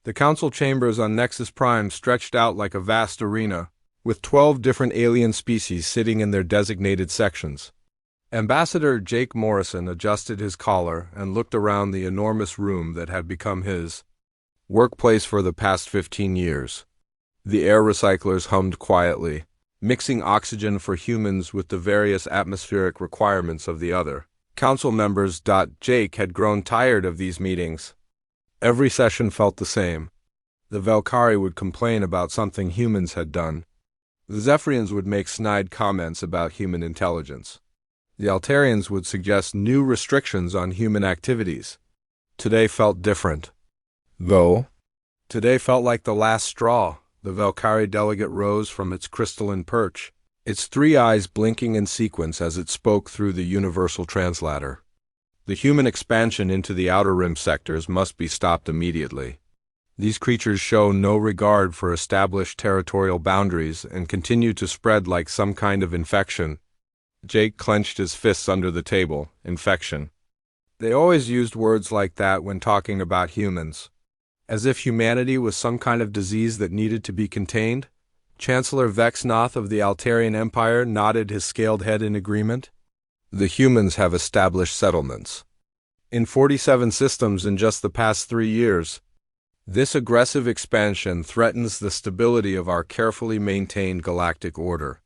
The council chambers on Nexus Prime stretched out like a vast arena, with 12 different alien species sitting in their designated sections. Ambassador Jake Morrison adjusted his collar and looked around the enormous room that had become his workplace for the past 15 years. The air recyclers hummed quietly, mixing oxygen for humans with the various atmospheric requirements of the other. Council members. Jake had grown tired of these meetings. Every session felt the same. The Valkyrie would complain about something humans had done. The Zephyrians would make snide comments about human intelligence. The Altarians would suggest new restrictions on human activities. Today felt different. Though, today felt like the last straw. The Valkyrie delegate rose from its crystalline perch, its 3 eyes blinking in sequence as it spoke through the universal translator. The human expansion into the Outer Rim sectors must be stopped immediately. These creatures show no regard for established territorial boundaries and continue to spread like some kind of infection. Jake clenched his fists under the table. Infection. They always used words like that when talking about humans. As if humanity was some kind of disease that needed to be contained. Chancellor Vexnoth of the Altarian Empire nodded his scaled head in agreement. The humans have established settlements in 47 systems in just the past 3 years. This aggressive expansion threatens the stability of our carefully maintained galactic order.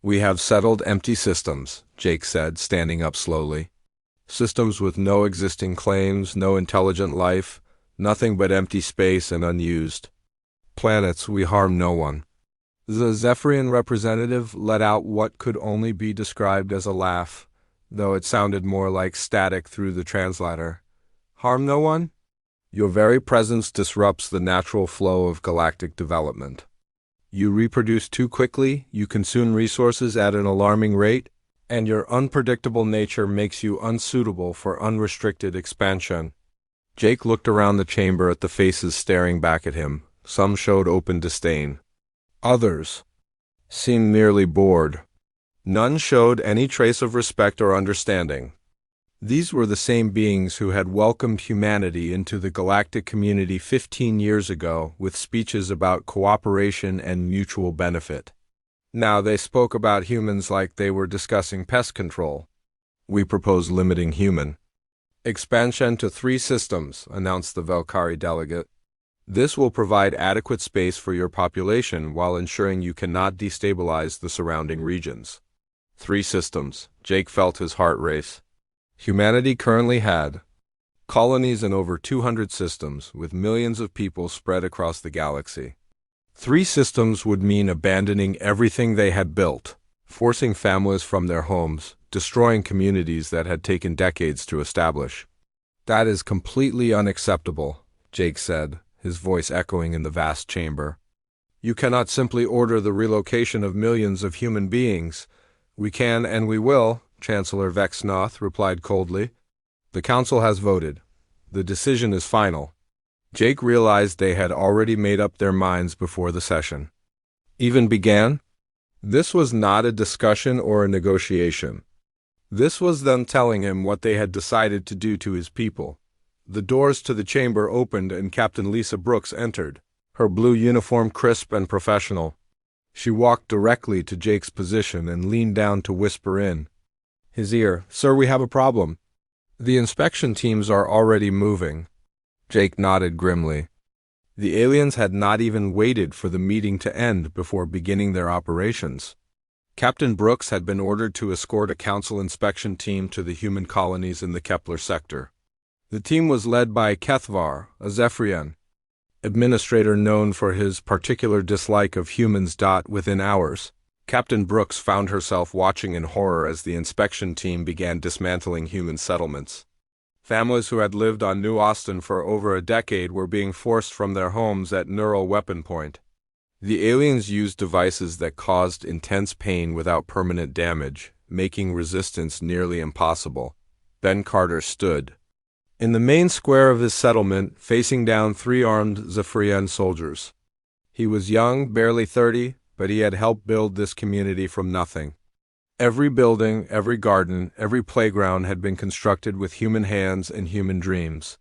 We have settled empty systems, Jake said, standing up slowly. Systems with no existing claims, no intelligent life, nothing but empty space and unused planets. We harm no one. The Zephyrian representative let out what could only be described as a laugh, though it sounded more like static through the translator. Harm no one? Your very presence disrupts the natural flow of galactic development. You reproduce too quickly, you consume resources at an alarming rate, and your unpredictable nature makes you unsuitable for unrestricted expansion. Jake looked around the chamber at the faces staring back at him. Some showed open disdain. Others seemed merely bored. None showed any trace of respect or understanding. These were the same beings who had welcomed humanity into the galactic community 15 years ago with speeches about cooperation and mutual benefit. Now they spoke about humans like they were discussing pest control. We propose limiting human expansion to 3 systems, announced the Valkyrie delegate. This will provide adequate space for your population while ensuring you cannot destabilize the surrounding regions. 3 systems. Jake felt his heart race. Humanity currently had colonies in over 200 systems, with millions of people spread across the galaxy. 3 systems would mean abandoning everything they had built, forcing families from their homes, destroying communities that had taken decades to establish. That is completely unacceptable, Jake said, his voice echoing in the vast chamber. You cannot simply order the relocation of millions of human beings. We can and we will, Chancellor Vexnoth replied coldly. The council has voted. The decision is final. Jake realized they had already made up their minds before the session even began. This was not a discussion or a negotiation. This was them telling him what they had decided to do to his people. The doors to the chamber opened and Captain Lisa Brooks entered, her blue uniform crisp and professional. She walked directly to Jake's position and leaned down to whisper in his ear, "Sir, we have a problem. The inspection teams are already moving." Jake nodded grimly. The aliens had not even waited for the meeting to end before beginning their operations. Captain Brooks had been ordered to escort a council inspection team to the human colonies in the Kepler sector. The team was led by Kethvar, a Zephyrian administrator known for his particular dislike of humans. Within hours, Captain Brooks found herself watching in horror as the inspection team began dismantling human settlements. Families who had lived on New Austin for over a decade were being forced from their homes at Neural Weapon Point. The aliens used devices that caused intense pain without permanent damage, making resistance nearly impossible. Ben Carter stood in the main square of his settlement, facing down 3 armed Zephyrian soldiers. He was young, barely 30, but he had helped build this community from nothing. Every building, every garden, every playground had been constructed with human hands and human dreams.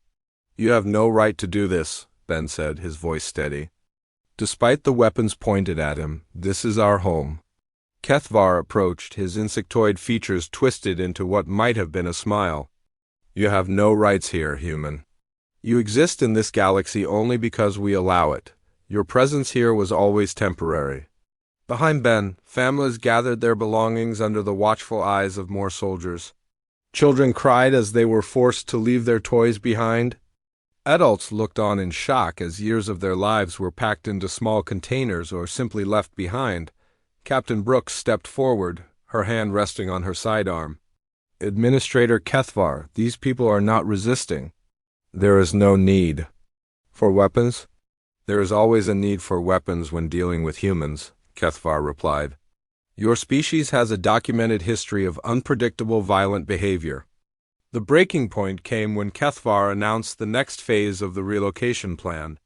"You have no right to do this," Ben said, his voice steady. Despite the weapons pointed at him, this is our home. Kethvar approached, his insectoid features twisted into what might have been a smile. You have no rights here, human. You exist in this galaxy only because we allow it. Your presence here was always temporary. Behind Ben, families gathered their belongings under the watchful eyes of more soldiers. Children cried as they were forced to leave their toys behind. Adults looked on in shock as years of their lives were packed into small containers or simply left behind. Captain Brooks stepped forward, her hand resting on her sidearm. Administrator Kethvar, these people are not resisting. There is no need. For weapons? There is always a need for weapons when dealing with humans, Kethvar replied. Your species has a documented history of unpredictable violent behavior. The breaking point came when Kethvar announced the next phase of the relocation plan.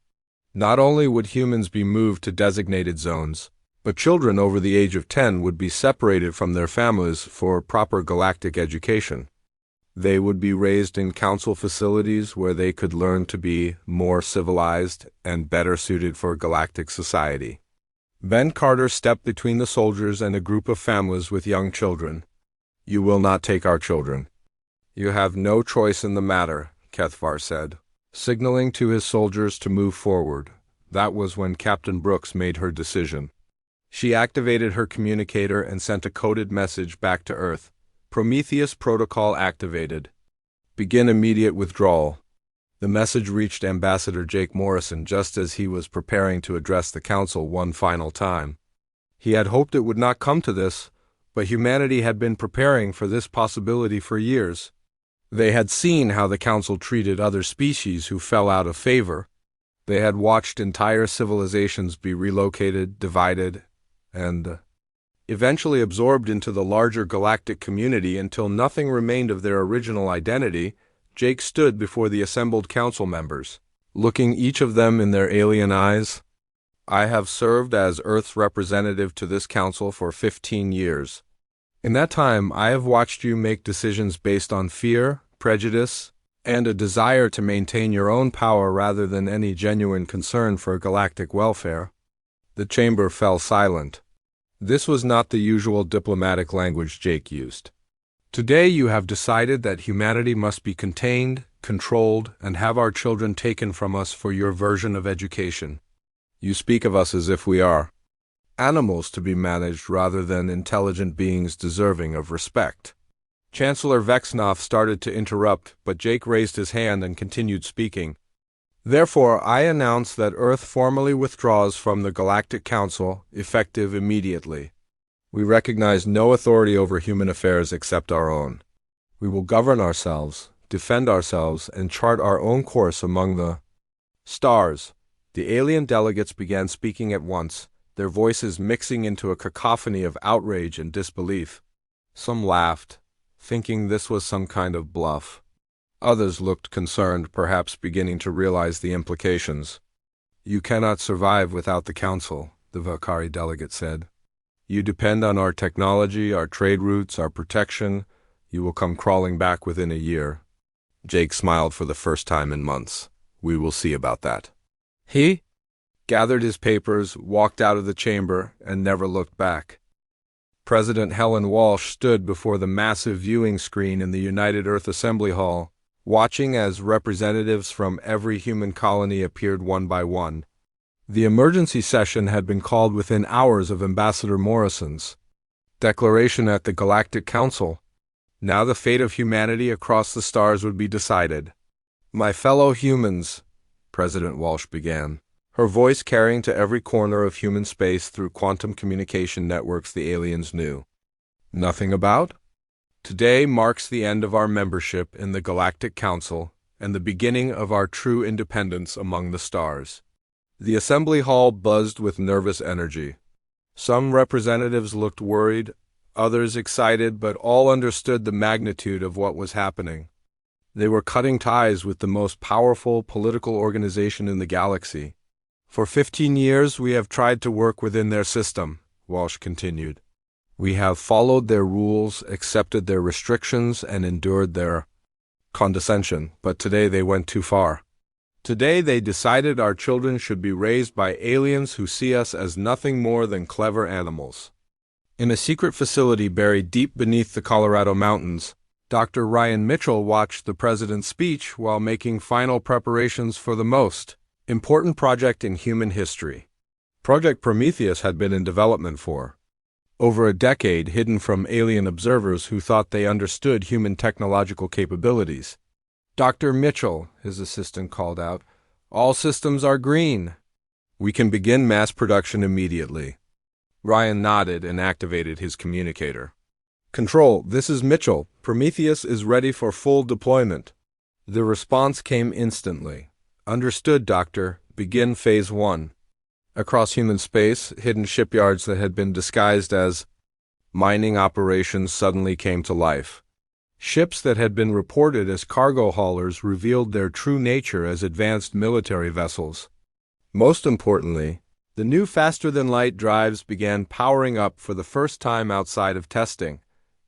Not only would humans be moved to designated zones, but children over the age of 10 would be separated from their families for proper galactic education. They would be raised in council facilities where they could learn to be more civilized and better suited for galactic society. Ben Carter stepped between the soldiers and a group of families with young children. You will not take our children. You have no choice in the matter, Kethvar said, signaling to his soldiers to move forward. That was when Captain Brooks made her decision. She activated her communicator and sent a coded message back to Earth. Prometheus protocol activated. Begin immediate withdrawal. The message reached Ambassador Jake Morrison just as he was preparing to address the Council one final time. He had hoped it would not come to this, but humanity had been preparing for this possibility for years. They had seen how the Council treated other species who fell out of favor. They had watched entire civilizations be relocated, divided, and eventually absorbed into the larger galactic community until nothing remained of their original identity. Jake stood before the assembled council members, looking each of them in their alien eyes. I have served as Earth's representative to this council for 15 years. In that time, I have watched you make decisions based on fear, prejudice, and a desire to maintain your own power rather than any genuine concern for galactic welfare. The chamber fell silent. This was not the usual diplomatic language Jake used. Today you have decided that humanity must be contained, controlled, and have our children taken from us for your version of education. You speak of us as if we are animals to be managed rather than intelligent beings deserving of respect. Chancellor Vexnoth started to interrupt, but Jake raised his hand and continued speaking. Therefore, I announce that Earth formally withdraws from the Galactic Council, effective immediately. We recognize no authority over human affairs except our own. We will govern ourselves, defend ourselves, and chart our own course among the stars. The alien delegates began speaking at once, their voices mixing into a cacophony of outrage and disbelief. Some laughed, thinking this was some kind of bluff. Others looked concerned, perhaps beginning to realize the implications. You cannot survive without the Council, the Valkyrie delegate said. You depend on our technology, our trade routes, our protection. You will come crawling back within a year. Jake smiled for the first time in months. We will see about that. He gathered his papers, walked out of the chamber, and never looked back. President Helen Walsh stood before the massive viewing screen in the United Earth Assembly Hall, watching as representatives from every human colony appeared one by one. The emergency session had been called within hours of Ambassador Morrison's declaration at the Galactic Council. Now the fate of humanity across the stars would be decided. My fellow humans, President Walsh began, her voice carrying to every corner of human space through quantum communication networks the aliens knew nothing about. Today marks the end of our membership in the Galactic Council and the beginning of our true independence among the stars. The assembly hall buzzed with nervous energy. Some representatives looked worried, others excited, but all understood the magnitude of what was happening. They were cutting ties with the most powerful political organization in the galaxy. For 15 years we have tried to work within their system, Walsh continued. We have followed their rules, accepted their restrictions, and endured their condescension, but today they went too far. Today they decided our children should be raised by aliens who see us as nothing more than clever animals. In a secret facility buried deep beneath the Colorado mountains, Dr. Ryan Mitchell watched the president's speech while making final preparations for the most important project in human history. Project Prometheus had been in development for over a decade, hidden from alien observers who thought they understood human technological capabilities. Dr. Mitchell, his assistant called out, "All systems are green. We can begin mass production immediately." Ryan nodded and activated his communicator. "Control, this is Mitchell. Prometheus is ready for full deployment." The response came instantly. "Understood, Doctor. Begin Phase 1. Across human space, hidden shipyards that had been disguised as mining operations suddenly came to life. Ships that had been reported as cargo haulers revealed their true nature as advanced military vessels. Most importantly, the new faster-than-light drives began powering up for the first time outside of testing.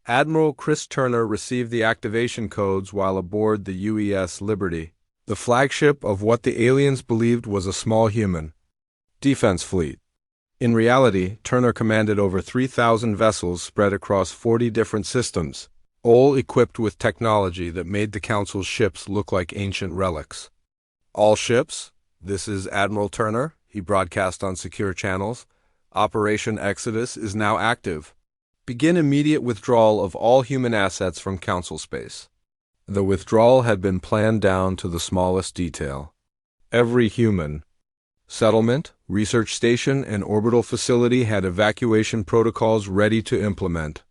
Admiral Chris Turner received the activation codes while aboard the UES Liberty, the flagship of what the aliens believed was a small human defense fleet. In reality, Turner commanded over 3,000 vessels spread across 40 different systems, all equipped with technology that made the Council's ships look like ancient relics. "All ships, this is Admiral Turner," he broadcast on secure channels. "Operation Exodus is now active. Begin immediate withdrawal of all human assets from Council space." The withdrawal had been planned down to the smallest detail. Every human settlement, research station, and orbital facility had evacuation protocols ready to implement.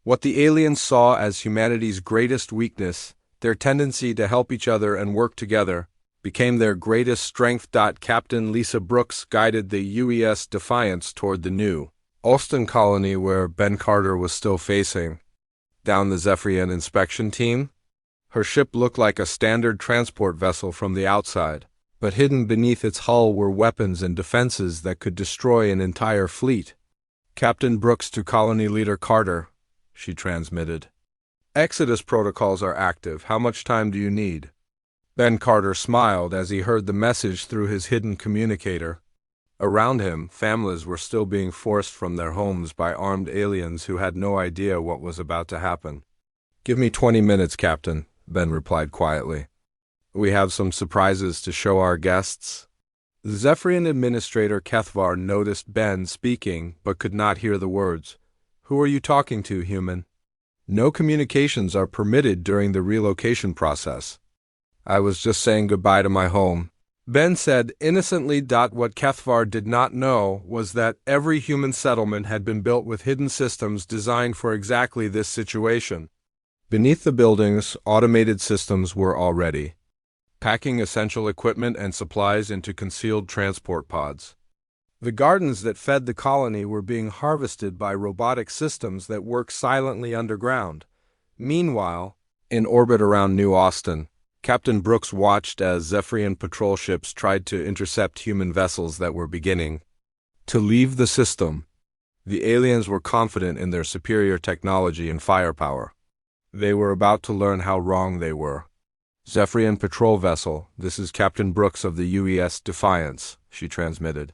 What the aliens saw as humanity's greatest weakness, their tendency to help each other and work together, became their greatest strength. Captain Lisa Brooks guided the UES Defiance toward the new Alston colony where Ben Carter was still facing down the Zephyrian inspection team. Her ship looked like a standard transport vessel from the outside, but hidden beneath its hull were weapons and defenses that could destroy an entire fleet. "Captain Brooks to Colony Leader Carter," she transmitted. "Exodus protocols are active. How much time do you need?" Ben Carter smiled as he heard the message through his hidden communicator. Around him, families were still being forced from their homes by armed aliens who had no idea what was about to happen. "Give me 20 minutes, Captain," Ben replied quietly. "We have some surprises to show our guests." The Zephyrian administrator Kethvar noticed Ben speaking but could not hear the words. "Who are you talking to, human?" "No communications are permitted during the relocation process." "I was just saying goodbye to my home," Ben said innocently. What Kethvar did not know was that every human settlement had been built with hidden systems designed for exactly this situation. Beneath the buildings, automated systems were already packing essential equipment and supplies into concealed transport pods. The gardens that fed the colony were being harvested by robotic systems that worked silently underground. Meanwhile, in orbit around New Austin, Captain Brooks watched as Zephyrian patrol ships tried to intercept human vessels that were beginning to leave the system. The aliens were confident in their superior technology and firepower. They were about to learn how wrong they were. "Zephyrian patrol vessel, this is Captain Brooks of the UES Defiance," she transmitted.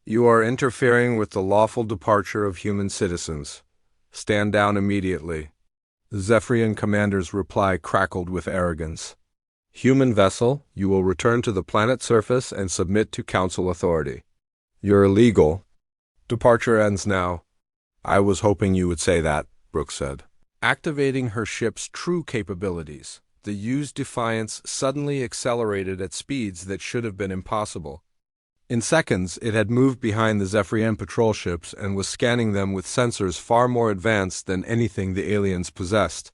"You are interfering with the lawful departure of human citizens. Stand down immediately." The Zephyrian commander's reply crackled with arrogance. "Human vessel, you will return to the planet's surface and submit to Council authority. You're illegal. Departure ends now." "I was hoping you would say that," Brooks said. Activating her ship's true capabilities, the UES Defiance suddenly accelerated at speeds that should have been impossible. In seconds, it had moved behind the Zephyrian patrol ships and was scanning them with sensors far more advanced than anything the aliens possessed.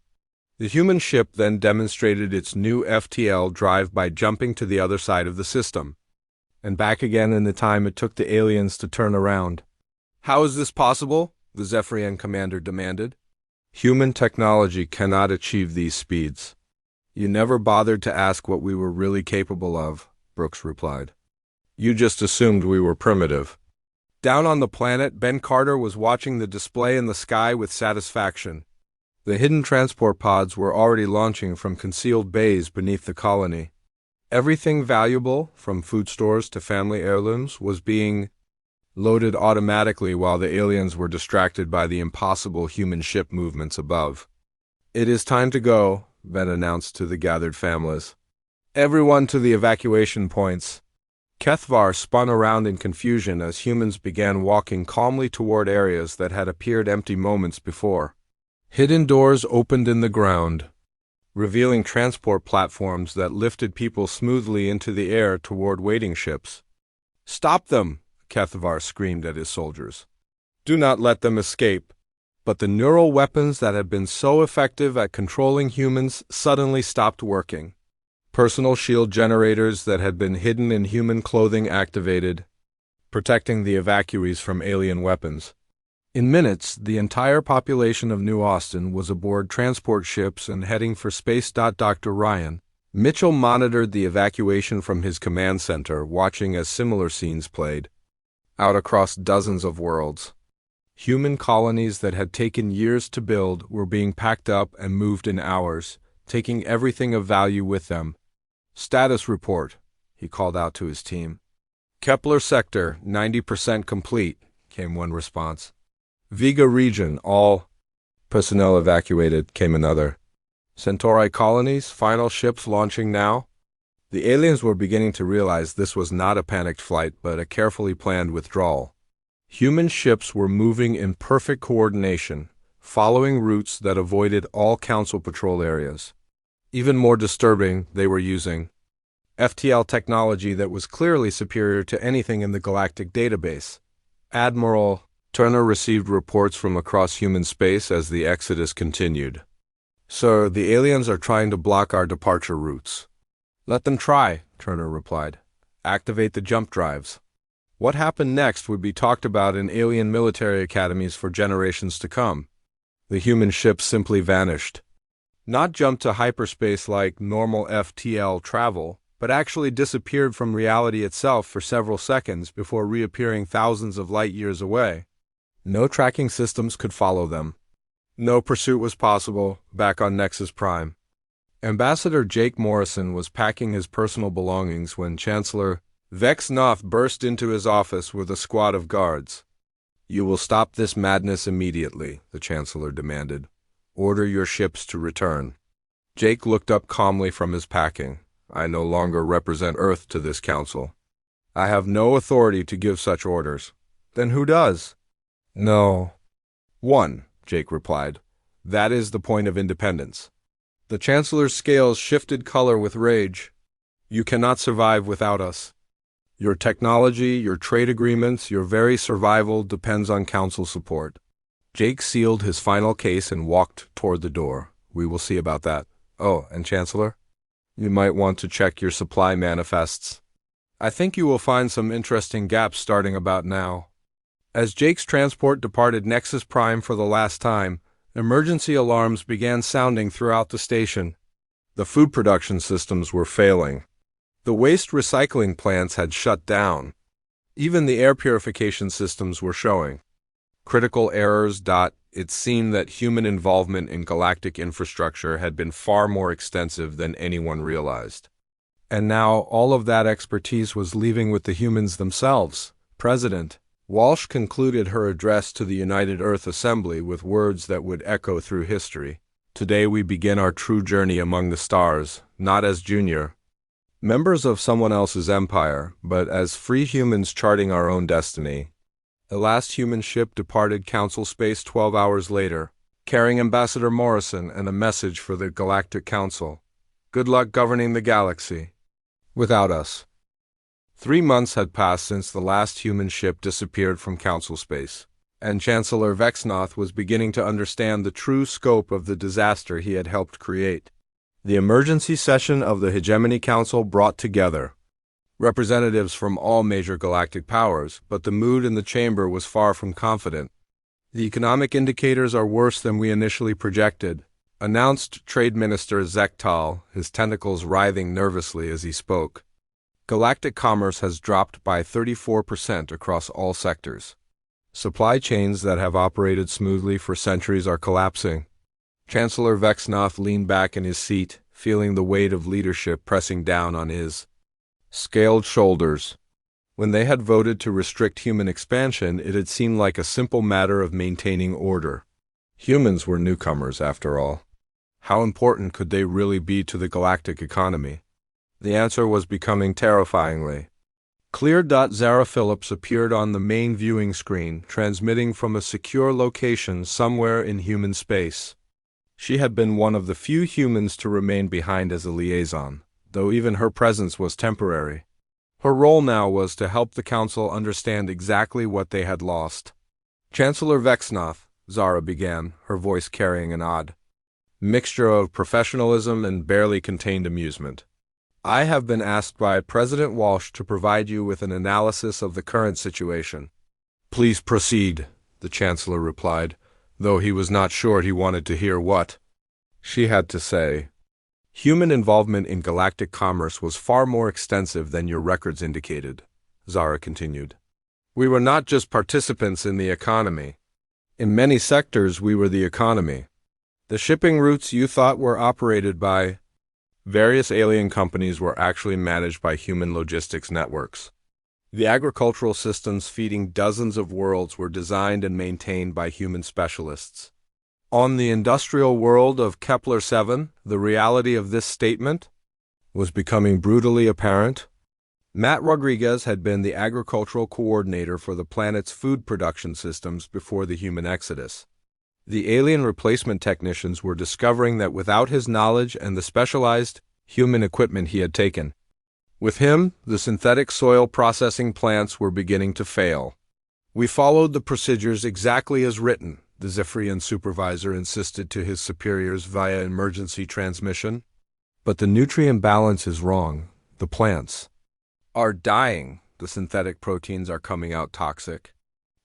The human ship then demonstrated its new FTL drive by jumping to the other side of the system, and back again in the time it took the aliens to turn around. "How is this possible?" the Zephyrian commander demanded. "Human technology cannot achieve these speeds." "You never bothered to ask what we were really capable of," Brooks replied. "You just assumed we were primitive." Down on the planet, Ben Carter was watching the display in the sky with satisfaction. The hidden transport pods were already launching from concealed bays beneath the colony. Everything valuable, from food stores to family heirlooms, was being loaded automatically while the aliens were distracted by the impossible human ship movements above. "It is time to go," Ben announced to the gathered families. "Everyone to the evacuation points." Kethvar spun around in confusion as humans began walking calmly toward areas that had appeared empty moments before. Hidden doors opened in the ground, revealing transport platforms that lifted people smoothly into the air toward waiting ships. "Stop them!" Kethvar screamed at his soldiers. "Do not let them escape." But the neural weapons that had been so effective at controlling humans suddenly stopped working. Personal shield generators that had been hidden in human clothing activated, protecting the evacuees from alien weapons. In minutes, the entire population of New Austin was aboard transport ships and heading for space. Dr. Ryan Mitchell monitored the evacuation from his command center, watching as similar scenes played out across dozens of worlds. Human colonies that had taken years to build were being packed up and moved in hours, taking everything of value with them. "Status report," he called out to his team. "Kepler sector, 90% complete," came one response. "Vega region, all personnel evacuated," came another. "Centauri colonies, final ships launching now." The aliens were beginning to realize this was not a panicked flight, but a carefully planned withdrawal. Human ships were moving in perfect coordination, following routes that avoided all Council patrol areas. Even more disturbing, they were using FTL technology that was clearly superior to anything in the galactic database. Admiral Turner received reports from across human space as the exodus continued. "Sir, the aliens are trying to block our departure routes." "Let them try," Turner replied. "Activate the jump drives." What happened next would be talked about in alien military academies for generations to come. The human ships simply vanished. Not jumped to hyperspace like normal FTL travel, but actually disappeared from reality itself for several seconds before reappearing thousands of light years away. No tracking systems could follow them. No pursuit was possible back on Nexus Prime. Ambassador Jake Morrison was packing his personal belongings when Chancellor Vexnoth burst into his office with a squad of guards. "You will stop this madness immediately," the Chancellor demanded. "Order your ships to return." Jake looked up calmly from his packing. "I no longer represent Earth to this council. I have no authority to give such orders." "Then who does?" "No one," Jake replied. "That is the point of independence." The Chancellor's scales shifted color with rage. "You cannot survive without us. Your technology, your trade agreements, your very survival depends on Council support." Jake sealed his final case and walked toward the door. "We will see about that. Oh, and Chancellor, you might want to check your supply manifests. I think you will find some interesting gaps starting about now." As Jake's transport departed Nexus Prime for the last time, emergency alarms began sounding throughout the station. The food production systems were failing. The waste recycling plants had shut down. Even the air purification systems were showing critical errors. It seemed that human involvement in galactic infrastructure had been far more extensive than anyone realized. And now all of that expertise was leaving with the humans themselves. President Walsh concluded her address to the United Earth Assembly with words that would echo through history. "Today we begin our true journey among the stars, not as junior members of someone else's empire, but as free humans charting our own destiny." The last human ship departed Council space 12 hours later, carrying Ambassador Morrison and a message for the Galactic Council. "Good luck governing the galaxy without us." 3 months had passed since the last human ship disappeared from Council space, and Chancellor Vexnoth was beginning to understand the true scope of the disaster he had helped create. The emergency session of the Hegemony Council brought together representatives from all major galactic powers, but the mood in the chamber was far from confident. "The economic indicators are worse than we initially projected," announced Trade Minister Zektal, his tentacles writhing nervously as he spoke. "Galactic commerce has dropped by 34% across all sectors. Supply chains that have operated smoothly for centuries are collapsing." Chancellor Vexnoth leaned back in his seat, feeling the weight of leadership pressing down on his scaled shoulders. When they had voted to restrict human expansion, it had seemed like a simple matter of maintaining order. Humans were newcomers, after all. How important could they really be to the galactic economy? The answer was becoming terrifyingly clear. Zara Phillips appeared on the main viewing screen, transmitting from a secure location somewhere in human space. She had been one of the few humans to remain behind as a liaison, though even her presence was temporary. Her role now was to help the Council understand exactly what they had lost. Chancellor Vexnoth, Zara began, her voice carrying an odd mixture of professionalism and barely contained amusement. I have been asked by President Walsh to provide you with an analysis of the current situation. Please proceed, the Chancellor replied, though he was not sure he wanted to hear what she had to say. Human involvement in galactic commerce was far more extensive than your records indicated, Zara continued. We were not just participants in the economy. In many sectors, we were the economy. The shipping routes you thought were operated by various alien companies were actually managed by human logistics networks. The agricultural systems feeding dozens of worlds were designed and maintained by human specialists. On the industrial world of Kepler-7, the reality of this statement was becoming brutally apparent. Matt Rodriguez had been the agricultural coordinator for the planet's food production systems before the human exodus. The alien replacement technicians were discovering that without his knowledge and the specialized human equipment he had taken with him, the synthetic soil processing plants were beginning to fail. We followed the procedures exactly as written, the Zephyrian supervisor insisted to his superiors via emergency transmission. But the nutrient balance is wrong. The plants are dying. The synthetic proteins are coming out toxic.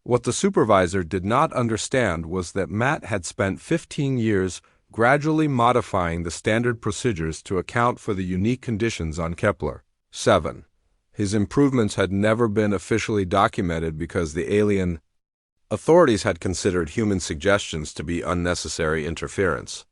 What the supervisor did not understand was that Matt had spent 15 years gradually modifying the standard procedures to account for the unique conditions on Kepler-7. His improvements had never been officially documented because the alien authorities had considered human suggestions to be unnecessary interference.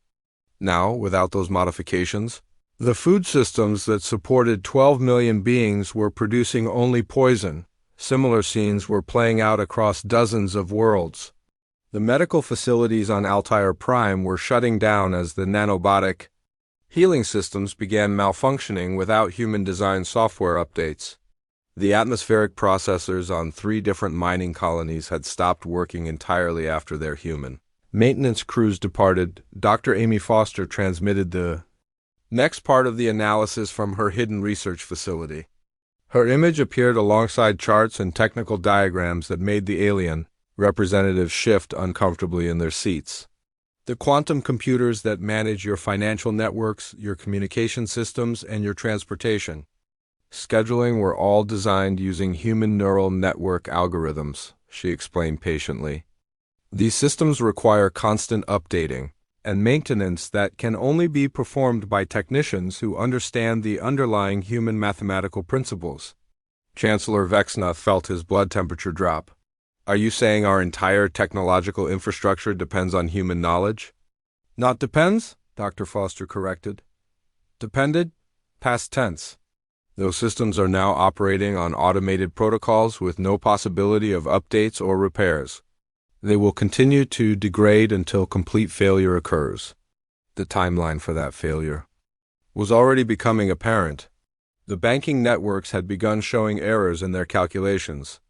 Now, without those modifications, the food systems that supported 12 million beings were producing only poison. Similar scenes were playing out across dozens of worlds. The medical facilities on Altair Prime were shutting down as the nanobotic healing systems began malfunctioning without human-designed software updates. The atmospheric processors on 3 different mining colonies had stopped working entirely after their human maintenance crews departed. Dr. Amy Foster transmitted the next part of the analysis from her hidden research facility. Her image appeared alongside charts and technical diagrams that made the alien representatives shift uncomfortably in their seats. The quantum computers that manage your financial networks, your communication systems, and your transportation scheduling were all designed using human neural network algorithms, she explained patiently. These systems require constant updating and maintenance that can only be performed by technicians who understand the underlying human mathematical principles. Chancellor Vexnoth felt his blood temperature drop. Are you saying our entire technological infrastructure depends on human knowledge? Not depends, Dr. Foster corrected. Depended, past tense. Those systems are now operating on automated protocols with no possibility of updates or repairs. They will continue to degrade until complete failure occurs. The timeline for that failure was already becoming apparent. The banking networks had begun showing errors in their calculations.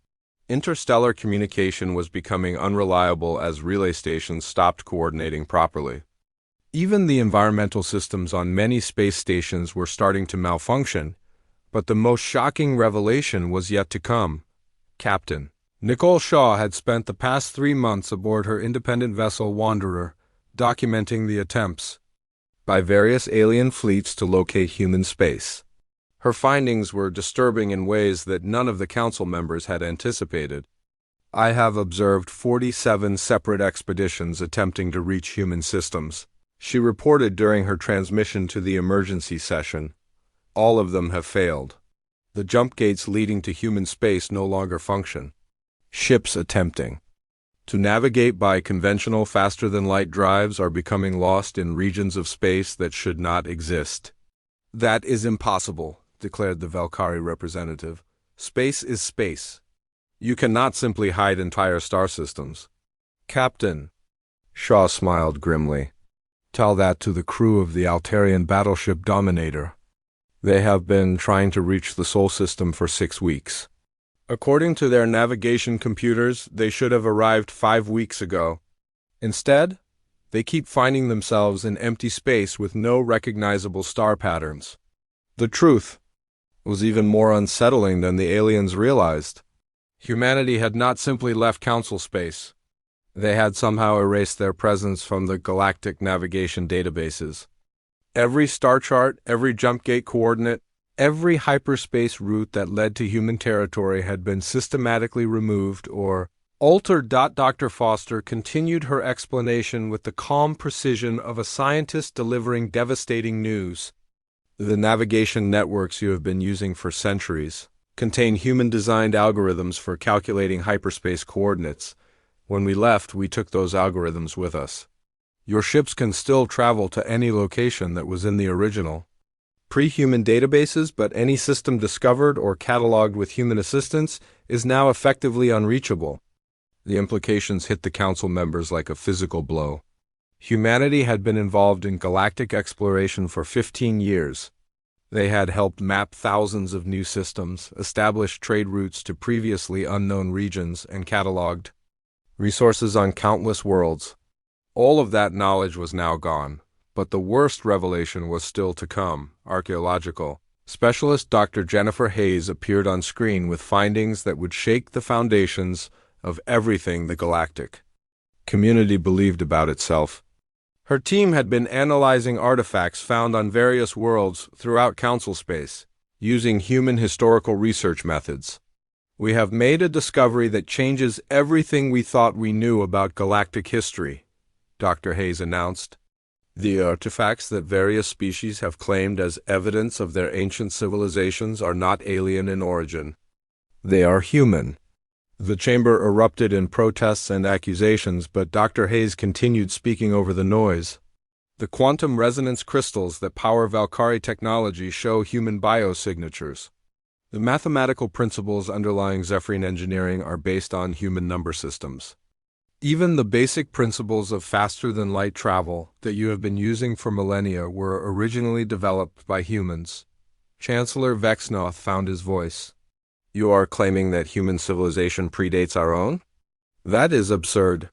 Interstellar communication was becoming unreliable as relay stations stopped coordinating properly. Even the environmental systems on many space stations were starting to malfunction, but the most shocking revelation was yet to come. Captain Nicole Shaw had spent the past 3 months aboard her independent vessel Wanderer, documenting the attempts by various alien fleets to locate human space. Her findings were disturbing in ways that none of the council members had anticipated. I have observed 47 separate expeditions attempting to reach human systems, she reported during her transmission to the emergency session. All of them have failed. The jump gates leading to human space no longer function. Ships attempting to navigate by conventional faster-than-light drives are becoming lost in regions of space that should not exist. That is impossible, declared the Valkyrie representative. Space is space. You cannot simply hide entire star systems. Captain, Shaw smiled grimly. Tell that to the crew of the Altarian battleship Dominator. They have been trying to reach the Sol system for 6 weeks. According to their navigation computers, they should have arrived 5 weeks ago. Instead, they keep finding themselves in empty space with no recognizable star patterns. The truth was even more unsettling than the aliens realized. Humanity had not simply left Council space. They had somehow erased their presence from the galactic navigation databases. Every star chart, every jump gate coordinate, every hyperspace route that led to human territory had been systematically removed or altered. Dr. Foster continued her explanation with the calm precision of a scientist delivering devastating news. The navigation networks you have been using for centuries contain human-designed algorithms for calculating hyperspace coordinates. When we left, we took those algorithms with us. Your ships can still travel to any location that was in the original pre-human databases, but any system discovered or cataloged with human assistance is now effectively unreachable. The implications hit the Council members like a physical blow. Humanity had been involved in galactic exploration for 15 years. They had helped map thousands of new systems, established trade routes to previously unknown regions, and cataloged resources on countless worlds. All of that knowledge was now gone. But the worst revelation was still to come. Archaeological specialist Dr. Jennifer Hayes appeared on screen with findings that would shake the foundations of everything the galactic community believed about itself. Her team had been analyzing artifacts found on various worlds throughout Council space, using human historical research methods. We have made a discovery that changes everything we thought we knew about galactic history, Dr. Hayes announced. The artifacts that various species have claimed as evidence of their ancient civilizations are not alien in origin. They are human. The chamber erupted in protests and accusations, but Dr. Hayes continued speaking over the noise. The quantum resonance crystals that power Valkyrie technology show human biosignatures. The mathematical principles underlying Zephyrian engineering are based on human number systems. Even the basic principles of faster-than-light travel that you have been using for millennia were originally developed by humans. Chancellor Vexnoth found his voice. You are claiming that human civilization predates our own? That is absurd.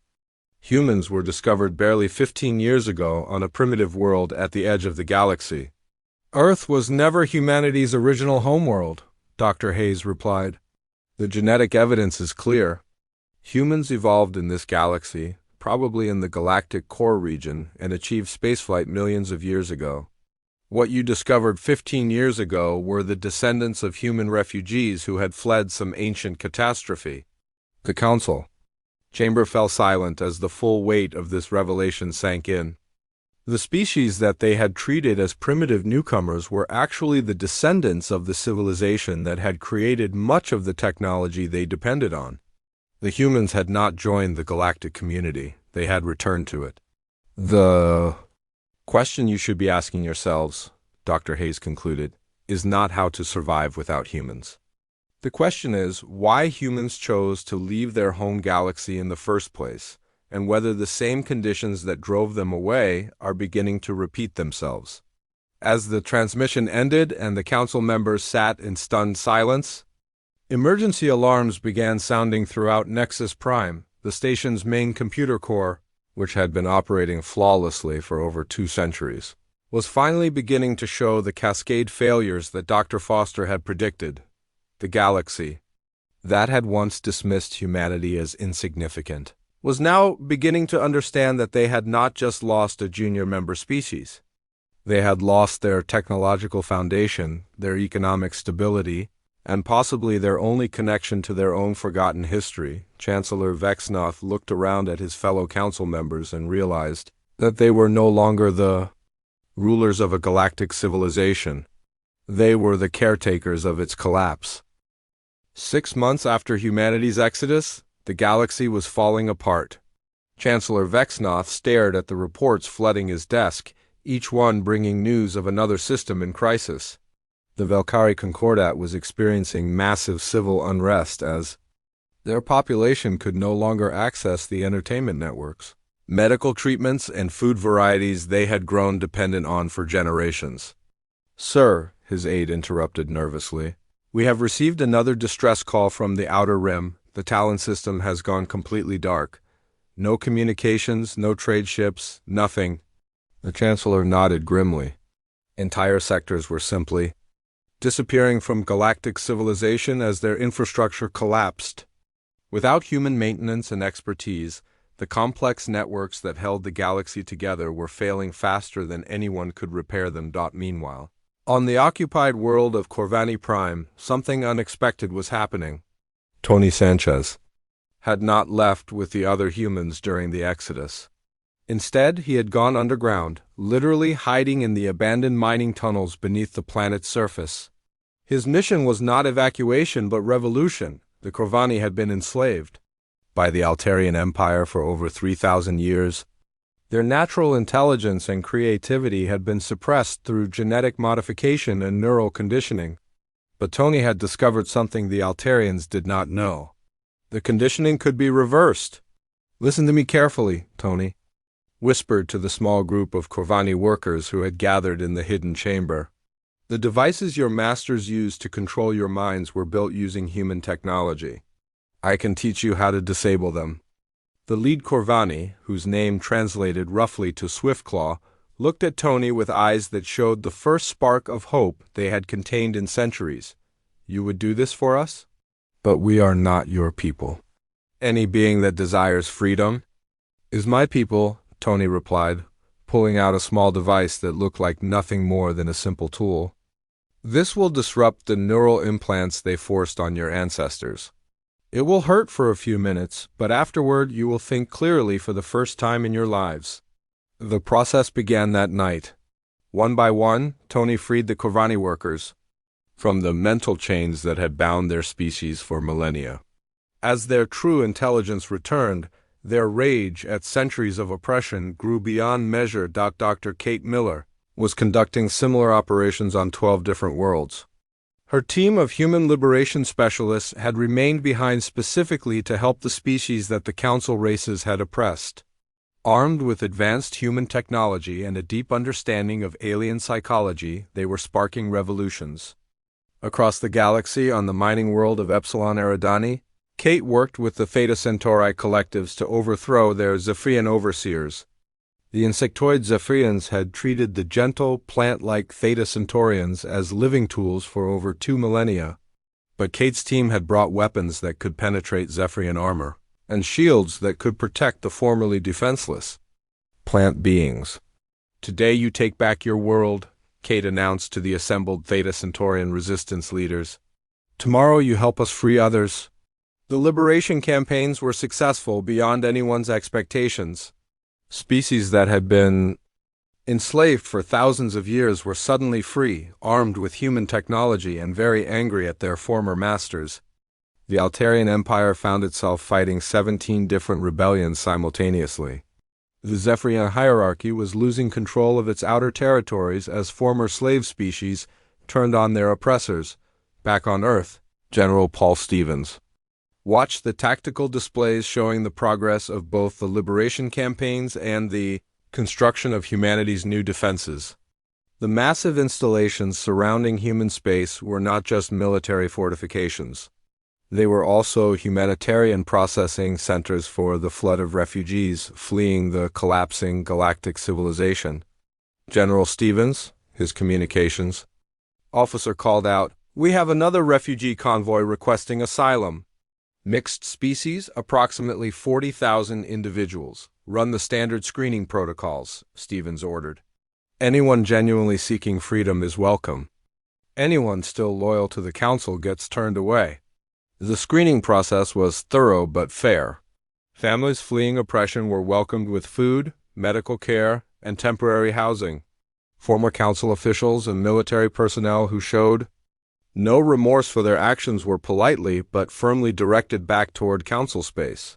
Humans were discovered barely 15 years ago on a primitive world at the edge of the galaxy. Earth was never humanity's original homeworld, Dr. Hayes replied. The genetic evidence is clear. Humans evolved in this galaxy, probably in the galactic core region, and achieved spaceflight millions of years ago. What you discovered 15 years ago were the descendants of human refugees who had fled some ancient catastrophe. The Council chamber fell silent as the full weight of this revelation sank in. The species that they had treated as primitive newcomers were actually the descendants of the civilization that had created much of the technology they depended on. The humans had not joined the galactic community. They had returned to it. The question you should be asking yourselves, Dr. Hayes concluded, is not how to survive without humans. The question is why humans chose to leave their home galaxy in the first place, and whether the same conditions that drove them away are beginning to repeat themselves. As the transmission ended and the Council members sat in stunned silence, emergency alarms began sounding throughout Nexus Prime, the station's main computer core, which had been operating flawlessly for over 2 centuries, was finally beginning to show the cascade failures that Dr. Foster had predicted. The galaxy, that had once dismissed humanity as insignificant, was now beginning to understand that they had not just lost a junior member species. They had lost their technological foundation, their economic stability, and possibly their only connection to their own forgotten history. Chancellor Vexnoth looked around at his fellow council members and realized that they were no longer the rulers of a galactic civilization. They were the caretakers of its collapse. 6 months after humanity's exodus, The galaxy was falling apart. Chancellor Vexnoth stared at the reports flooding his desk, each one bringing news of another system in crisis. The Valkyrie Concordat was experiencing massive civil unrest as their population could no longer access the entertainment networks, medical treatments, and food varieties they had grown dependent on for generations. "Sir," his aide interrupted nervously, "we have received another distress call from the Outer Rim. The Talon system has gone completely dark. No communications, no trade ships, nothing." The Chancellor nodded grimly. Entire sectors were simply disappearing from galactic civilization as their infrastructure collapsed. Without human maintenance and expertise, the complex networks that held the galaxy together were failing faster than anyone could repair them. Meanwhile, on the occupied world of Corvani Prime, something unexpected was happening. Tony Sanchez had not left with the other humans during the Exodus. Instead, he had gone underground, literally hiding in the abandoned mining tunnels beneath the planet's surface. His mission was not evacuation but revolution. The Corvani had been enslaved by the Altarian Empire for over 3,000 years. Their natural intelligence and creativity had been suppressed through genetic modification and neural conditioning. But Tony had discovered something the Altarians did not know. The conditioning could be reversed. "Listen to me carefully, Tony," whispered to the small group of Corvani workers who had gathered in the hidden chamber. "The devices your masters used to control your minds were built using human technology. I can teach you how to disable them." The lead Corvani, whose name translated roughly to Swiftclaw, looked at Tony with eyes that showed the first spark of hope they had contained in centuries. "You would do this for us?" "But we are not your people. Any being that desires freedom is my people," Tony replied, pulling out a small device that looked like nothing more than a simple tool. "This will disrupt the neural implants they forced on your ancestors. It will hurt for a few minutes, but afterward you will think clearly for the first time in your lives." The process began that night. One by one, Tony freed the Corvani workers from the mental chains that had bound their species for millennia. As their true intelligence returned, their rage at centuries of oppression grew beyond measure. Dr. Kate Miller was conducting similar operations on 12 different worlds. Her team of human liberation specialists had remained behind specifically to help the species that the Council races had oppressed. Armed with advanced human technology and a deep understanding of alien psychology, they were sparking revolutions. Across the galaxy on the mining world of Epsilon Eridani, Kate worked with the Theta Centauri collectives to overthrow their Zephyrian overseers. The insectoid Zephyrians had treated the gentle, plant-like Theta Centaurians as living tools for over 2 millennia, but Kate's team had brought weapons that could penetrate Zephyrian armor, and shields that could protect the formerly defenseless plant beings. "Today you take back your world," Kate announced to the assembled Theta Centaurian resistance leaders. "Tomorrow you help us free others." The liberation campaigns were successful beyond anyone's expectations. Species that had been enslaved for thousands of years were suddenly free, armed with human technology, and very angry at their former masters. The Altarian Empire found itself fighting 17 different rebellions simultaneously. The Zephyrian hierarchy was losing control of its outer territories as former slave species turned on their oppressors. Back on Earth, General Paul Stevens watched the tactical displays showing the progress of both the liberation campaigns and the construction of humanity's new defenses. The massive installations surrounding human space were not just military fortifications. They were also humanitarian processing centers for the flood of refugees fleeing the collapsing galactic civilization. General Stevens, his communications officer, called out, "We have another refugee convoy requesting asylum. Mixed species, approximately 40,000 individuals. Run the standard screening protocols," Stevens ordered. "Anyone genuinely seeking freedom is welcome. Anyone still loyal to the Council gets turned away." The screening process was thorough but fair. Families fleeing oppression were welcomed with food, medical care, and temporary housing. Former Council officials and military personnel who showed No remorse for their actions were politely but firmly directed back toward council space.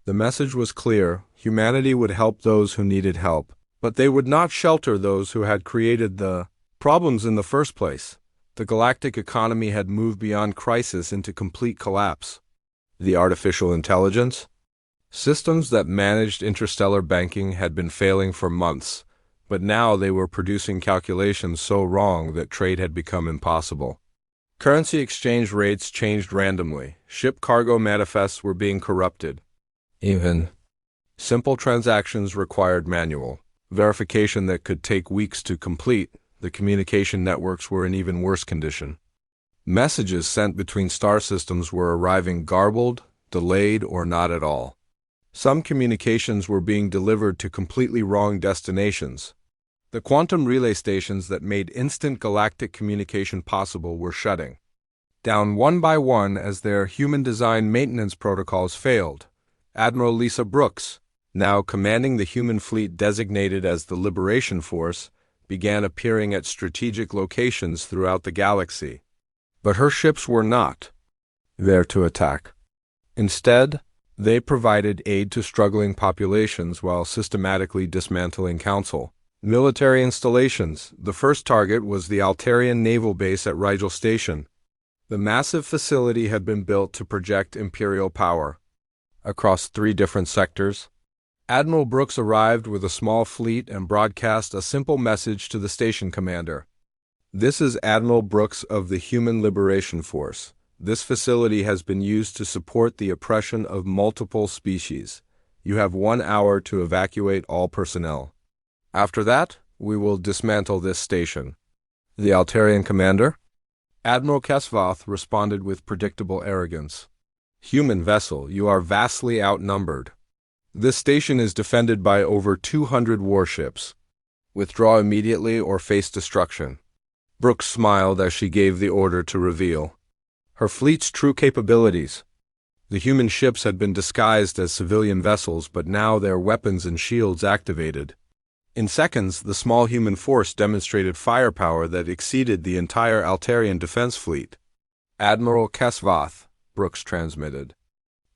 The message was clear: humanity would help those who needed help, but they would not shelter those who had created the problems in the first place. The galactic economy had moved beyond crisis into complete collapse. The artificial intelligence systems that managed interstellar banking had been failing for months, but now they were producing calculations so wrong that trade had become impossible. Currency exchange rates changed randomly. Ship cargo manifests were being corrupted. Even simple transactions required manual verification that could take weeks to complete. The communication networks were in even worse condition. Messages sent between star systems were arriving garbled, delayed, or not at all. Some communications were being delivered to completely wrong destinations. The quantum relay stations that made instant galactic communication possible were shutting down one by one as their human-designed maintenance protocols failed. Admiral Lisa Brooks, now commanding the human fleet designated as the Liberation Force, began appearing at strategic locations throughout the galaxy. But her ships were not there to attack. Instead, they provided aid to struggling populations while systematically dismantling council military installations. The first target was the Altarian naval base at Rigel Station. The massive facility had been built to project Imperial power across 3 different sectors. Admiral Brooks arrived with a small fleet and broadcast a simple message to the station commander. "This is Admiral Brooks of the Human Liberation Force. This facility has been used to support the oppression of multiple species. You have 1 hour to evacuate all personnel. After that, we will dismantle this station." The Altarian commander, Admiral Vexnoth, responded with predictable arrogance. "Human vessel, you are vastly outnumbered. This station is defended by over 200 warships. Withdraw immediately or face destruction." Brooks smiled as she gave the order to reveal her fleet's true capabilities. The human ships had been disguised as civilian vessels, but now their weapons and shields activated. In seconds, the small human force demonstrated firepower that exceeded the entire Altarian defense fleet. "Admiral Vexnoth," Brooks transmitted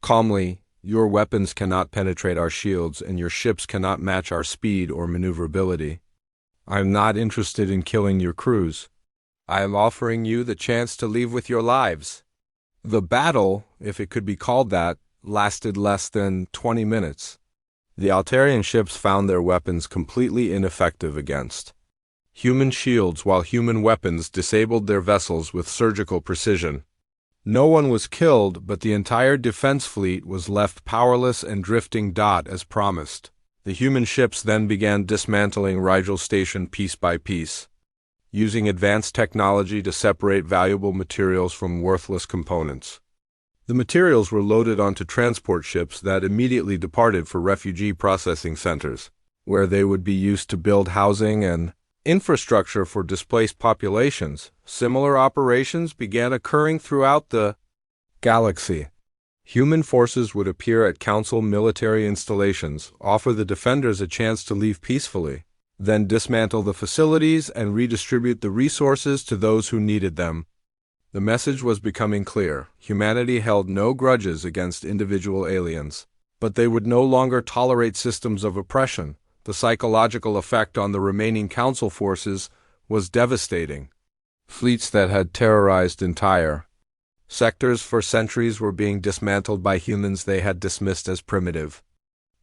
calmly, "your weapons cannot penetrate our shields, and your ships cannot match our speed or maneuverability. I am not interested in killing your crews. I am offering you the chance to leave with your lives." The battle, if it could be called that, lasted less than 20 minutes. The Altarian ships found their weapons completely ineffective against human shields, while human weapons disabled their vessels with surgical precision. No one was killed, but the entire defense fleet was left powerless and drifting as promised. The human ships then began dismantling Rigel Station piece by piece, using advanced technology to separate valuable materials from worthless components. The materials were loaded onto transport ships that immediately departed for refugee processing centers, where they would be used to build housing and infrastructure for displaced populations. Similar operations began occurring throughout the galaxy. Human forces would appear at council military installations, offer the defenders a chance to leave peacefully, then dismantle the facilities and redistribute the resources to those who needed them. The message was becoming clear: humanity held no grudges against individual aliens, but they would no longer tolerate systems of oppression. The psychological effect on the remaining council forces was devastating. Fleets that had terrorized entire sectors for centuries were being dismantled by humans they had dismissed as primitive.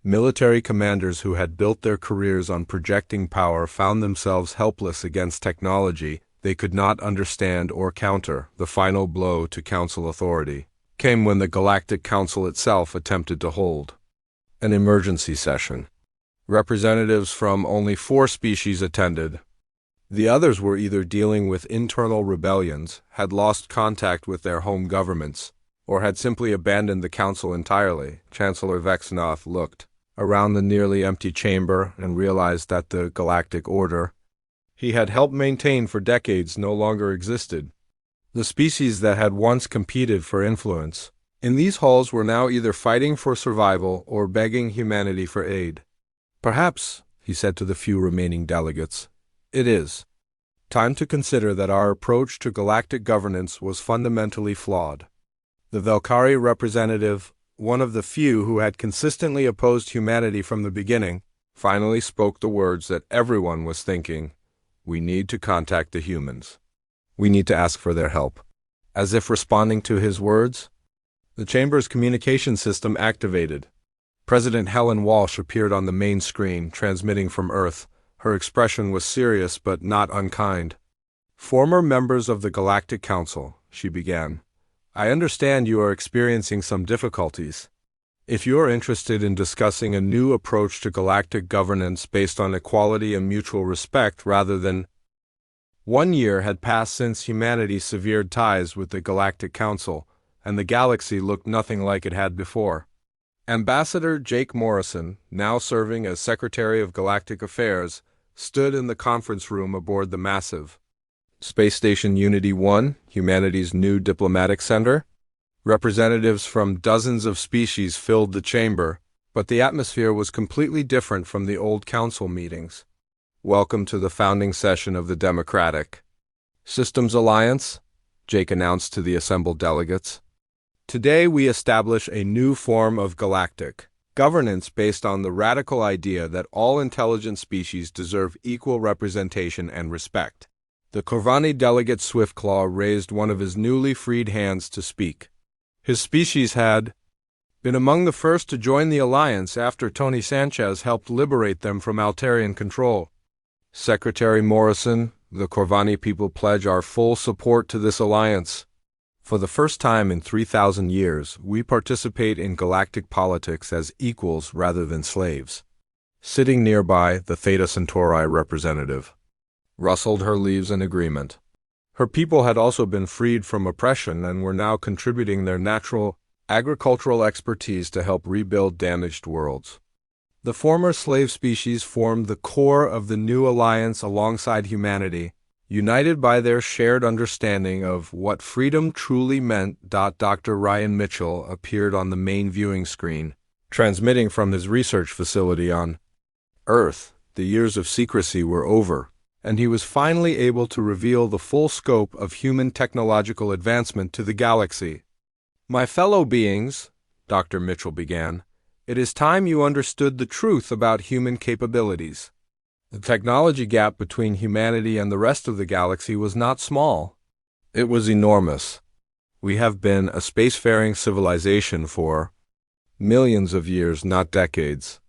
Military commanders who had built their careers on projecting power found themselves helpless against technology they could not understand or counter. The final blow to council authority came when the Galactic Council itself attempted to hold an emergency session. Representatives from only 4 species attended. The others were either dealing with internal rebellions, had lost contact with their home governments, or had simply abandoned the council entirely. Chancellor Vexnoth looked around the nearly empty chamber and realized that the galactic order he had helped maintain for decades no longer existed. The species that had once competed for influence in these halls were now either fighting for survival or begging humanity for aid. "Perhaps," he said to the few remaining delegates, "it is Time to consider that our approach to galactic governance was fundamentally flawed. The Velkari representative, one of the few who had consistently opposed humanity from the beginning, finally spoke the words that everyone was thinking: we need to contact the humans. We need to ask for their help. As if responding to his words, the Chamber's communication system activated. President Helen Walsh appeared on the main screen, transmitting from Earth. Her expression was serious but not unkind. "Former members of the Galactic Council," she began, "I understand you are experiencing some difficulties. If you are interested in discussing a new approach to galactic governance based on equality and mutual respect rather than—" 1 year had passed since humanity severed ties with the Galactic Council, and the galaxy looked nothing like it had before. Ambassador Jake Morrison, now serving as Secretary of Galactic Affairs, stood in the conference room aboard the massive Space Station Unity-1, humanity's new diplomatic center. Representatives from dozens of species filled the chamber, but the atmosphere was completely different from the old council meetings. "Welcome to the founding session of the Democratic Systems Alliance," Jake announced to the assembled delegates. "Today we establish a new form of galactic governance based on the radical idea that all intelligent species deserve equal representation and respect." The Corvani delegate Swiftclaw raised one of his newly freed hands to speak. His species had been among the first to join the alliance after Tony Sanchez helped liberate them from Altarian control. "Secretary Morrison, the Corvani people pledge our full support to this alliance. For the first time in 3,000 years, we participate in galactic politics as equals rather than slaves." Sitting nearby, the Theta Centauri representative rustled her leaves in agreement. Her people had also been freed from oppression and were now contributing their natural agricultural expertise to help rebuild damaged worlds. The former slave species formed the core of the new alliance alongside humanity, united by their shared understanding of what freedom truly meant. Dr. Ryan Mitchell appeared on the main viewing screen, transmitting from his research facility on Earth. The years of secrecy were over, and he was finally able to reveal the full scope of human technological advancement to the galaxy. "My fellow beings," Dr. Mitchell began, "it is time you understood the truth about human capabilities. The technology gap between humanity and the rest of the galaxy was not small. It was enormous. We have been a spacefaring civilization for millions of years, not decades."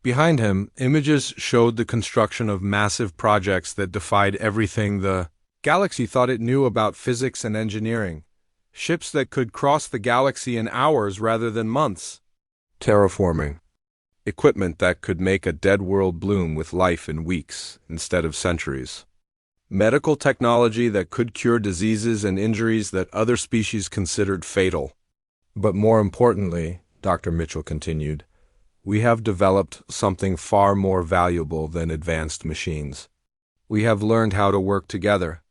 Behind him, images showed the construction of massive projects that defied everything the galaxy thought it knew about physics and engineering. Ships that could cross the galaxy in hours rather than months. Terraforming. Equipment that could make a dead world bloom with life in weeks instead of centuries. Medical technology that could cure diseases and injuries that other species considered fatal. But more importantly, Dr. Mitchell continued, we have developed something far more valuable than advanced machines. We have learned how to work together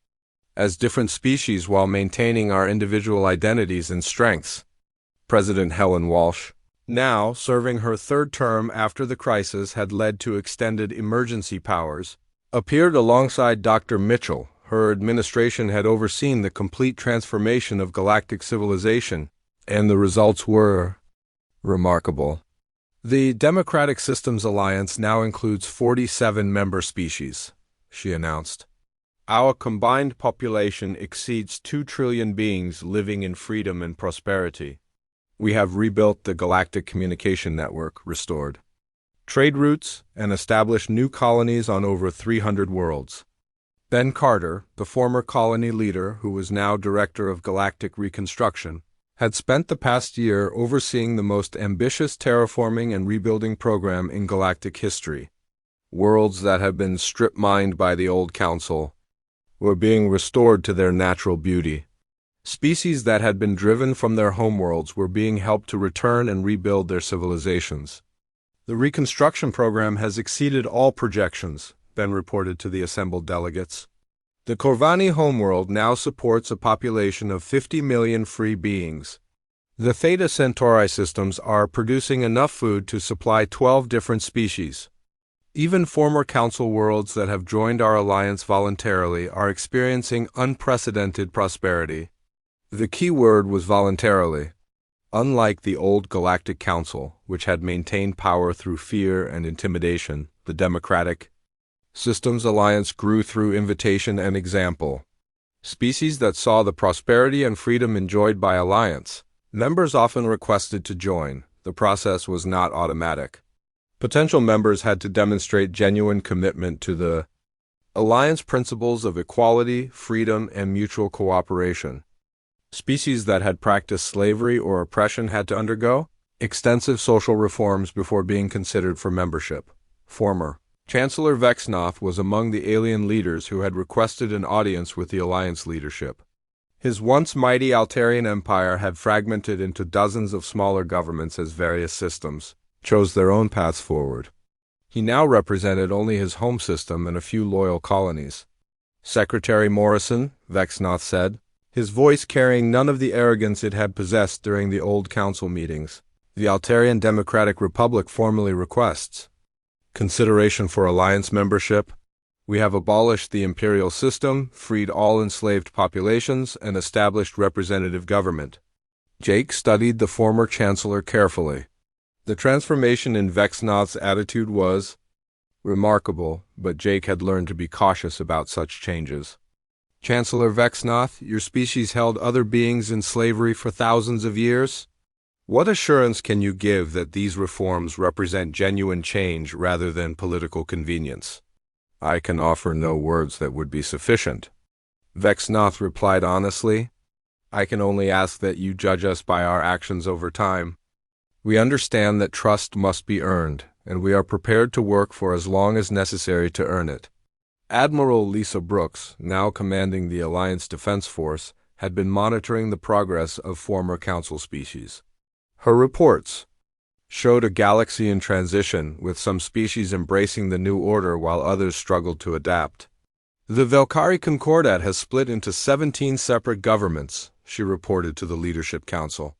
as different species while maintaining our individual identities and strengths. President Helen Walsh, now serving her third term after the crisis had led to extended emergency powers, appeared alongside Dr. Mitchell. Her administration had overseen the complete transformation of galactic civilization, and the results were remarkable. The Democratic Systems Alliance now includes 47 member species, she announced. Our combined population exceeds 2 trillion beings living in freedom and prosperity. We have rebuilt the galactic communication network, restored trade routes, and established new colonies on over 300 worlds. Ben Carter, the former colony leader who was now director of galactic reconstruction, had spent the past year overseeing the most ambitious terraforming and rebuilding program in galactic history. Worlds that had been strip-mined by the old council were being restored to their natural beauty. Species that had been driven from their homeworlds were being helped to return and rebuild their civilizations. The reconstruction program has exceeded all projections, Ben reported to the assembled delegates. The Corvani homeworld now supports a population of 50 million free beings. The Theta Centauri systems are producing enough food to supply 12 different species. Even former Council worlds that have joined our alliance voluntarily are experiencing unprecedented prosperity. The key word was voluntarily. Unlike the old Galactic Council, which had maintained power through fear and intimidation, the Democratic Systems Alliance grew through invitation and example. Species that saw the prosperity and freedom enjoyed by Alliance members often requested to join. The process was not automatic. Potential members had to demonstrate genuine commitment to the Alliance principles of equality, freedom, and mutual cooperation. Species that had practiced slavery or oppression had to undergo extensive social reforms before being considered for membership. Former Chancellor Vexnoth was among the alien leaders who had requested an audience with the Alliance leadership. His once mighty Altarian empire had fragmented into dozens of smaller governments as various systems chose their own paths forward. He now represented only his home system and a few loyal colonies. Secretary Morrison, Vexnoth said, his voice carrying none of the arrogance it had possessed during the old council meetings. The Altarian Democratic Republic formally requests consideration for alliance membership. We have abolished the imperial system, freed all enslaved populations, and established representative government. Jake studied the former chancellor carefully. The transformation in Vexnoth's attitude was remarkable, but Jake had learned to be cautious about such changes. Chancellor Vexnoth, your species held other beings in slavery for thousands of years. What assurance can you give that these reforms represent genuine change rather than political convenience? I can offer no words that would be sufficient. Vexnoth replied honestly. I can only ask that you judge us by our actions over time. We understand that trust must be earned, and we are prepared to work for as long as necessary to earn it. Admiral Lisa Brooks, now commanding the Alliance Defense Force, had been monitoring the progress of former Council species. Her reports showed a galaxy in transition, with some species embracing the new order while others struggled to adapt. The Velkari Concordat has split into 17 separate governments, she reported to the Leadership Council.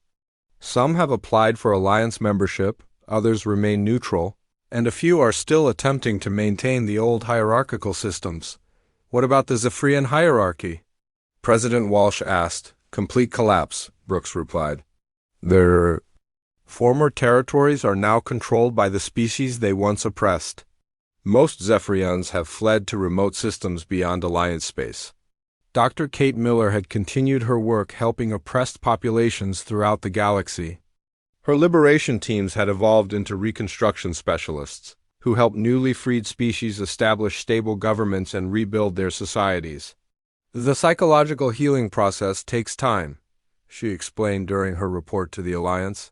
Some have applied for alliance membership, others remain neutral, and a few are still attempting to maintain the old hierarchical systems. What about the Zephyrian hierarchy? President Walsh asked. Complete collapse, Brooks replied. Their former territories are now controlled by the species they once oppressed. Most Zephyrians have fled to remote systems beyond Alliance space. Dr. Kate Miller had continued her work helping oppressed populations throughout the galaxy. Her liberation teams had evolved into reconstruction specialists, who helped newly freed species establish stable governments and rebuild their societies. The psychological healing process takes time, she explained during her report to the Alliance.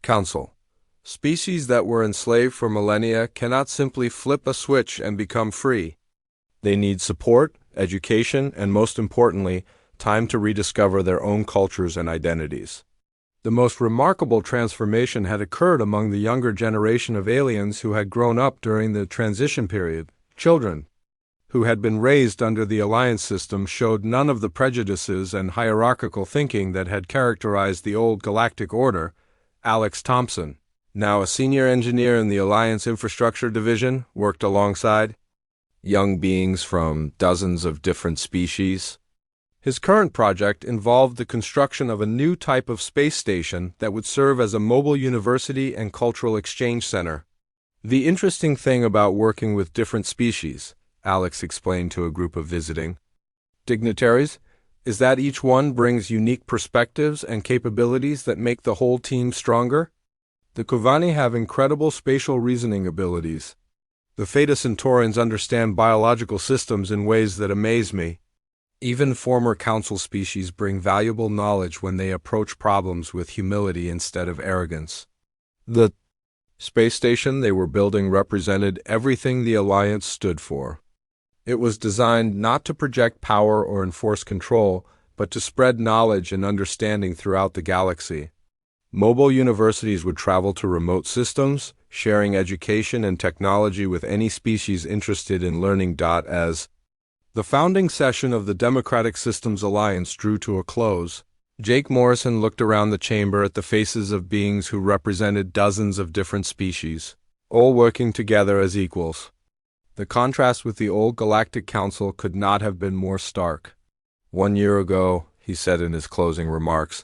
Council. Species that were enslaved for millennia cannot simply flip a switch and become free. They need support, education, and most importantly, time to rediscover their own cultures and identities. The most remarkable transformation had occurred among the younger generation of aliens who had grown up during the transition period. Children who had been raised under the Alliance system showed none of the prejudices and hierarchical thinking that had characterized the old Galactic Order. Alex Thompson, now a senior engineer in the Alliance Infrastructure Division, worked alongside young beings from dozens of different species. His current project involved the construction of a new type of space station that would serve as a mobile university and cultural exchange center. The interesting thing about working with different species, Alex explained to a group of visiting dignitaries, is that each one brings unique perspectives and capabilities that make the whole team stronger. The Kuvani have incredible spatial reasoning abilities. The Theta Centaurians understand biological systems in ways that amaze me. Even former Council species bring valuable knowledge when they approach problems with humility instead of arrogance. The space station they were building represented everything the Alliance stood for. It was designed not to project power or enforce control, but to spread knowledge and understanding throughout the galaxy. Mobile universities would travel to remote systems, sharing education and technology with any species interested in learning. As the founding session of the Democratic Systems Alliance drew to a close, Jake Morrison looked around the chamber at the faces of beings who represented dozens of different species. all working together as equals. The contrast with the old Galactic Council could not have been more stark. 1 year ago, he said in his closing remarks,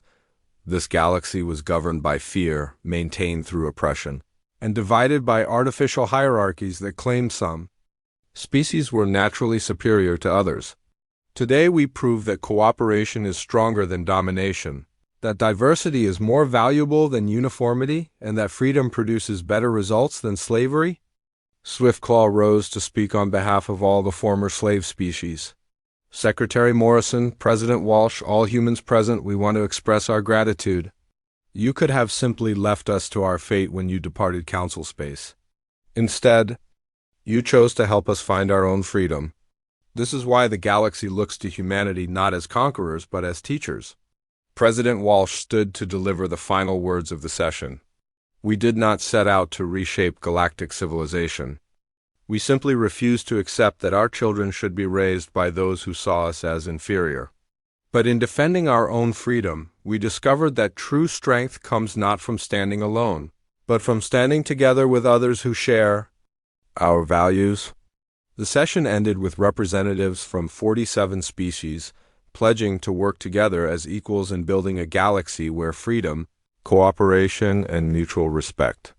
this galaxy was governed by fear, maintained through oppression, and divided by artificial hierarchies that claimed some species were naturally superior to others. Today we prove that cooperation is stronger than domination, that diversity is more valuable than uniformity, and that freedom produces better results than slavery. Swiftclaw rose to speak on behalf of all the former slave species. Secretary Morrison, President Walsh, all humans present, we want to express our gratitude. You could have simply left us to our fate when you departed Council space. Instead, you chose to help us find our own freedom. This is why the galaxy looks to humanity not as conquerors but as teachers. President Walsh stood to deliver the final words of the session. We did not set out to reshape galactic civilization. We simply refused to accept that our children should be raised by those who saw us as inferior. But in defending our own freedom, we discovered that true strength comes not from standing alone, but from standing together with others who share our values. The session ended with representatives from 47 species pledging to work together as equals in building a galaxy where freedom, cooperation, and mutual respect